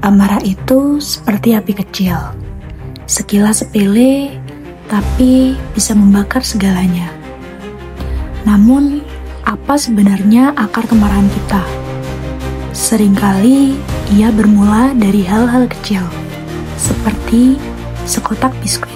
Amarah itu seperti api kecil, sekilas sepele, tapi bisa membakar segalanya. Namun, apa sebenarnya akar kemarahan kita? Seringkali ia bermula dari hal-hal kecil, seperti sekotak biskuit.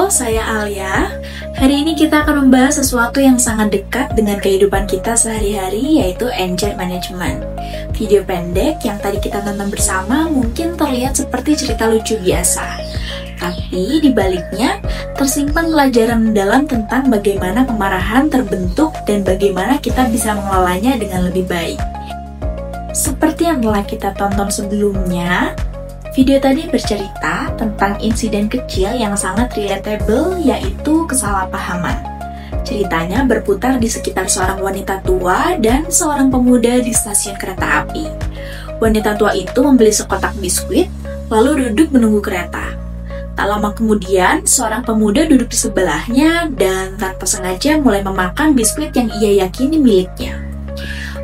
Saya Alia. Hari ini kita akan membahas sesuatu yang sangat dekat dengan kehidupan kita sehari-hari, yaitu anger management. Video pendek yang tadi kita tonton bersama mungkin terlihat seperti cerita lucu biasa, tapi di baliknya tersimpan pelajaran mendalam tentang bagaimana kemarahan terbentuk dan bagaimana kita bisa mengelolanya dengan lebih baik. Seperti yang telah kita tonton sebelumnya, Video tadi bercerita tentang insiden kecil yang sangat relatable, yaitu kesalahpahaman. Ceritanya berputar di sekitar seorang wanita tua dan seorang pemuda di stasiun kereta api. Wanita tua itu membeli sekotak biskuit, lalu duduk menunggu kereta. Tak lama kemudian, seorang pemuda duduk di sebelahnya dan tanpa sengaja mulai memakan biskuit yang ia yakini miliknya.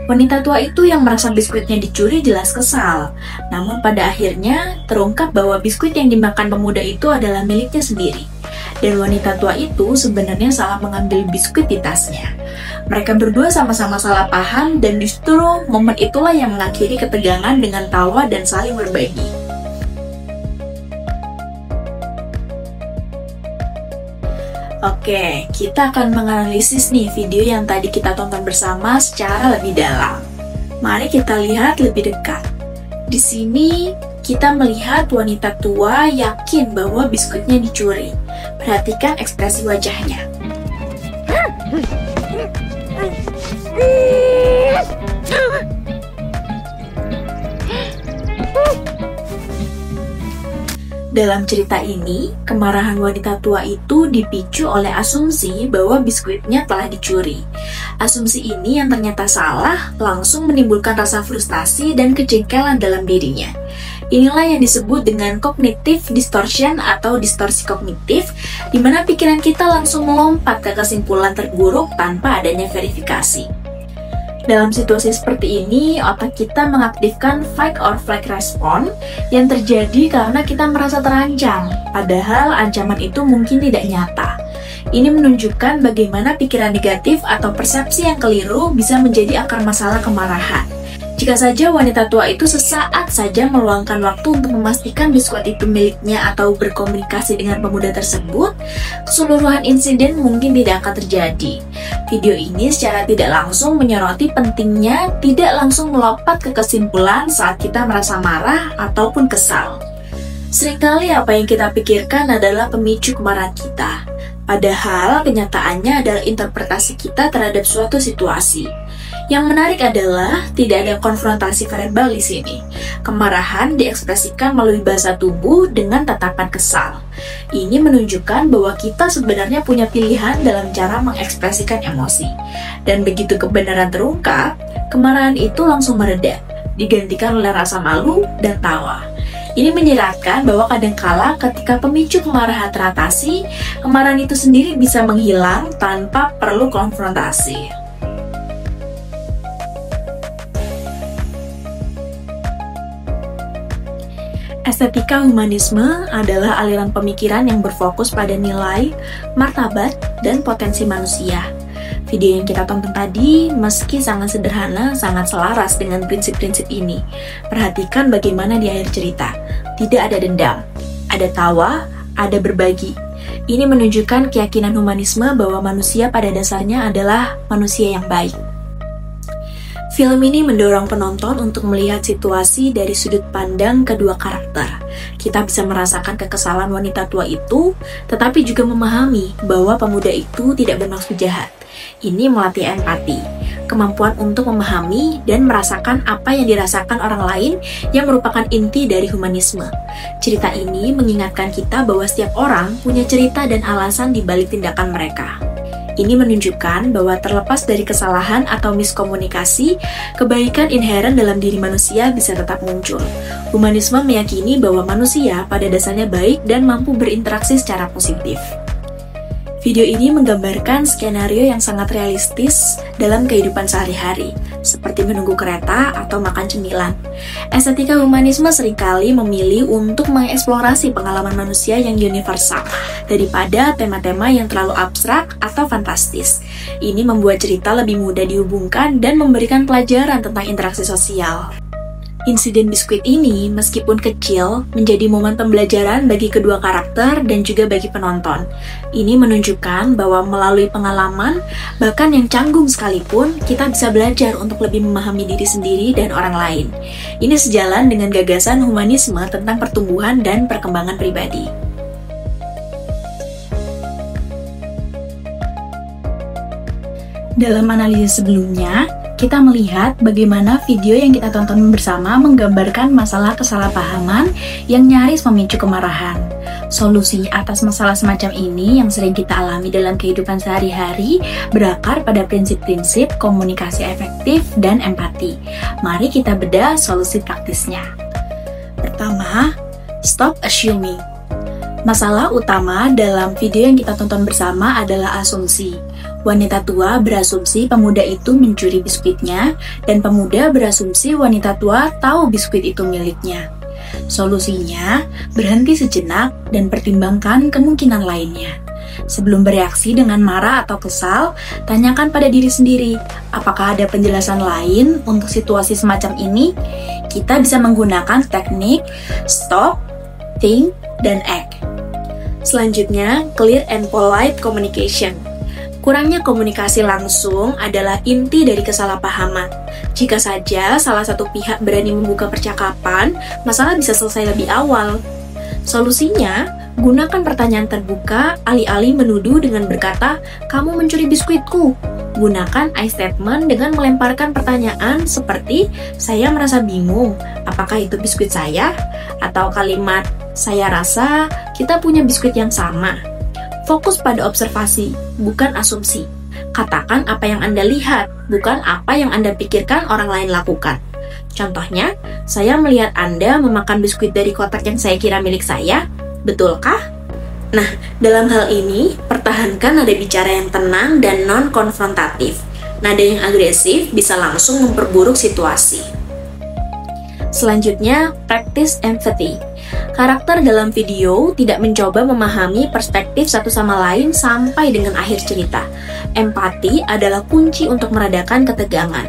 Wanita tua itu yang merasa biskuitnya dicuri jelas kesal. Namun pada akhirnya terungkap bahwa biskuit yang dimakan pemuda itu adalah miliknya sendiri. Dan wanita tua itu sebenarnya salah mengambil biskuit di tasnya. Mereka berdua sama-sama salah paham dan justru momen itulah yang mengakhiri ketegangan dengan tawa dan saling berbagi. Oke, kita akan menganalisis nih video yang tadi kita tonton bersama secara lebih dalam. Mari kita lihat lebih dekat. Di sini kita melihat wanita tua yakin bahwa biskuitnya dicuri. Perhatikan ekspresi wajahnya. Dalam cerita ini, kemarahan wanita tua itu dipicu oleh asumsi bahwa biskuitnya telah dicuri. Asumsi ini yang ternyata salah langsung menimbulkan rasa frustasi dan kejengkelan dalam dirinya. Inilah yang disebut dengan cognitive distortion atau distorsi kognitif, di mana pikiran kita langsung melompat ke kesimpulan terburuk tanpa adanya verifikasi. Dalam situasi seperti ini, otak kita mengaktifkan fight or flight response yang terjadi karena kita merasa terancam, padahal ancaman itu mungkin tidak nyata. Ini menunjukkan bagaimana pikiran negatif atau persepsi yang keliru bisa menjadi akar masalah kemarahan. Jika saja wanita tua itu sesaat saja meluangkan waktu untuk memastikan biskuit itu miliknya atau berkomunikasi dengan pemuda tersebut, keseluruhan insiden mungkin tidak akan terjadi. Video ini secara tidak langsung menyoroti pentingnya tidak langsung melompat ke kesimpulan saat kita merasa marah ataupun kesal. Seringkali apa yang kita pikirkan adalah pemicu kemarahan kita, padahal kenyataannya adalah interpretasi kita terhadap suatu situasi. Yang menarik adalah tidak ada konfrontasi verbal di sini. Kemarahan diekspresikan melalui bahasa tubuh dengan tatapan kesal. Ini menunjukkan bahwa kita sebenarnya punya pilihan dalam cara mengekspresikan emosi. Dan begitu kebenaran terungkap, kemarahan itu langsung mereda, digantikan oleh rasa malu dan tawa. Ini menyeratkan bahwa kadangkala ketika pemicu kemarahan teratasi, kemarahan itu sendiri bisa menghilang tanpa perlu konfrontasi. Estetika humanisme adalah aliran pemikiran yang berfokus pada nilai, martabat, dan potensi manusia. Video yang kita tonton tadi, meski sangat sederhana, sangat selaras dengan prinsip-prinsip ini. Perhatikan bagaimana di akhir cerita. Tidak ada dendam, ada tawa, ada berbagi. Ini menunjukkan keyakinan humanisme bahwa manusia pada dasarnya adalah manusia yang baik. Film ini mendorong penonton untuk melihat situasi dari sudut pandang kedua karakter. Kita bisa merasakan kekesalan wanita tua itu, tetapi juga memahami bahwa pemuda itu tidak bermaksud jahat. Ini melatih empati, kemampuan untuk memahami dan merasakan apa yang dirasakan orang lain yang merupakan inti dari humanisme. Cerita ini mengingatkan kita bahwa setiap orang punya cerita dan alasan di balik tindakan mereka. Ini menunjukkan bahwa terlepas dari kesalahan atau miskomunikasi, kebaikan inheren dalam diri manusia bisa tetap muncul. Humanisme meyakini bahwa manusia pada dasarnya baik dan mampu berinteraksi secara positif. Video ini menggambarkan skenario yang sangat realistis dalam kehidupan sehari-hari, seperti menunggu kereta atau makan cemilan. Estetika humanisme seringkali memilih untuk mengeksplorasi pengalaman manusia yang universal daripada tema-tema yang terlalu abstrak atau fantastis. Ini membuat cerita lebih mudah dihubungkan dan memberikan pelajaran tentang interaksi sosial. Insiden biskuit ini, meskipun kecil, menjadi momen pembelajaran bagi kedua karakter dan juga bagi penonton. Ini menunjukkan bahwa melalui pengalaman, bahkan yang canggung sekalipun, kita bisa belajar untuk lebih memahami diri sendiri dan orang lain. Ini sejalan dengan gagasan humanisme tentang pertumbuhan dan perkembangan pribadi. Dalam analisis sebelumnya, kita melihat bagaimana video yang kita tonton bersama menggambarkan masalah kesalahpahaman yang nyaris memicu kemarahan. Solusi atas masalah semacam ini yang sering kita alami dalam kehidupan sehari-hari berakar pada prinsip-prinsip komunikasi efektif dan empati. Mari kita bedah solusi praktisnya. Pertama, stop assuming. Masalah utama dalam video yang kita tonton bersama adalah asumsi. Wanita tua berasumsi pemuda itu mencuri biskuitnya, dan pemuda berasumsi wanita tua tahu biskuit itu miliknya. Solusinya, berhenti sejenak dan pertimbangkan kemungkinan lainnya. Sebelum bereaksi dengan marah atau kesal, tanyakan pada diri sendiri, apakah ada penjelasan lain untuk situasi semacam ini? Kita bisa menggunakan teknik stop, think, dan act. Selanjutnya, clear and polite communication. Kurangnya komunikasi langsung adalah inti dari kesalahpahaman. Jika saja salah satu pihak berani membuka percakapan, masalah bisa selesai lebih awal. Solusinya, gunakan pertanyaan terbuka alih-alih menuduh dengan berkata, "Kamu mencuri biskuitku." Gunakan I statement dengan melemparkan pertanyaan seperti, "Saya merasa bingung, apakah itu biskuit saya?" Atau kalimat, "Saya rasa kita punya biskuit yang sama." Fokus pada observasi, bukan asumsi. Katakan apa yang Anda lihat, bukan apa yang Anda pikirkan orang lain lakukan. Contohnya, saya melihat Anda memakan biskuit dari kotak yang saya kira milik saya. Betulkah? Nah, dalam hal ini, pertahankan nada bicara yang tenang dan non-konfrontatif. Nada yang agresif bisa langsung memperburuk situasi. Selanjutnya, practice empathy. Karakter dalam video tidak mencoba memahami perspektif satu sama lain sampai dengan akhir cerita. Empati adalah kunci untuk meredakan ketegangan.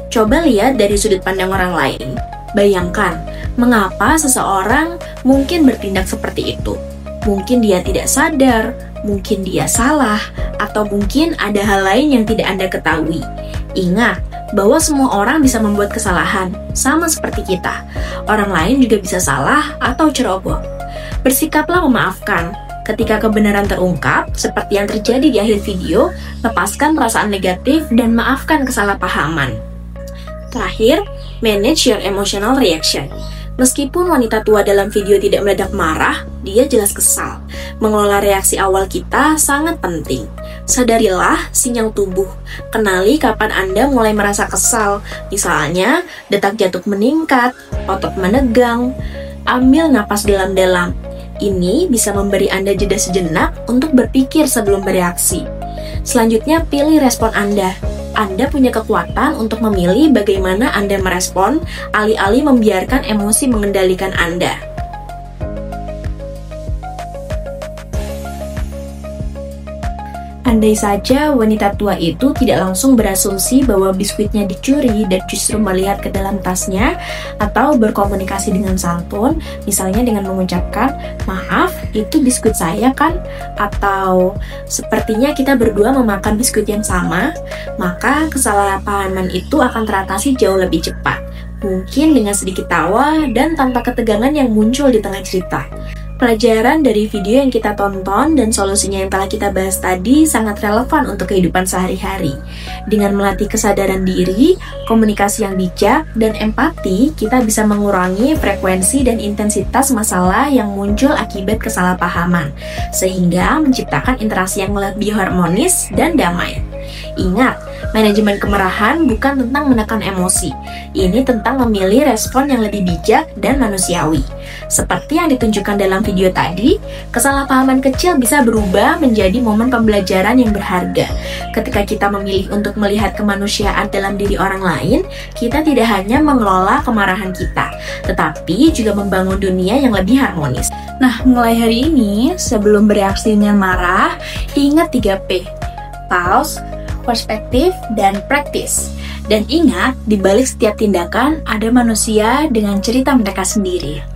Coba lihat dari sudut pandang orang lain. Bayangkan, mengapa seseorang mungkin bertindak seperti itu. Mungkin dia tidak sadar, mungkin dia salah, atau mungkin ada hal lain yang tidak Anda ketahui. Ingat, bahwa semua orang bisa membuat kesalahan, sama seperti kita. Orang lain juga bisa salah atau ceroboh. Bersikaplah memaafkan. Ketika kebenaran terungkap, seperti yang terjadi di akhir video, lepaskan perasaan negatif dan maafkan kesalahpahaman. Terakhir, manage your emotional reaction. Meskipun wanita tua dalam video tidak meledak marah, dia jelas kesal. Mengelola reaksi awal kita sangat penting. Sadarilah sinyal tubuh. Kenali kapan Anda mulai merasa kesal. Misalnya, detak jantung meningkat, otot menegang. Ambil napas dalam-dalam. Ini bisa memberi Anda jeda sejenak untuk berpikir sebelum bereaksi. Selanjutnya, pilih respon Anda. Anda punya kekuatan untuk memilih bagaimana Anda merespon, alih-alih membiarkan emosi mengendalikan Anda. Andai saja wanita tua itu tidak langsung berasumsi bahwa biskuitnya dicuri dan justru melihat ke dalam tasnya, atau berkomunikasi dengan santun, misalnya dengan mengucapkan, "Maaf, itu biskuit saya kan?" Atau "Sepertinya kita berdua memakan biskuit yang sama," maka kesalahpahaman itu akan teratasi jauh lebih cepat. Mungkin dengan sedikit tawa dan tanpa ketegangan yang muncul di tengah cerita. Pelajaran dari video yang kita tonton dan solusinya yang telah kita bahas tadi sangat relevan untuk kehidupan sehari-hari. Dengan melatih kesadaran diri, komunikasi yang bijak, dan empati, kita bisa mengurangi frekuensi dan intensitas masalah yang muncul akibat kesalahpahaman, sehingga menciptakan interaksi yang lebih harmonis dan damai. Ingat, manajemen kemarahan bukan tentang menekan emosi. Ini tentang memilih respon yang lebih bijak dan manusiawi. Seperti yang ditunjukkan dalam video tadi, kesalahpahaman kecil bisa berubah menjadi momen pembelajaran yang berharga. Ketika kita memilih untuk melihat kemanusiaan dalam diri orang lain, kita tidak hanya mengelola kemarahan kita, tetapi juga membangun dunia yang lebih harmonis. Nah, mulai hari ini, sebelum bereaksi dengan marah, ingat 3P. Pause, perspektif, dan praktis. Dan ingat, di balik setiap tindakan ada manusia dengan cerita mereka sendiri.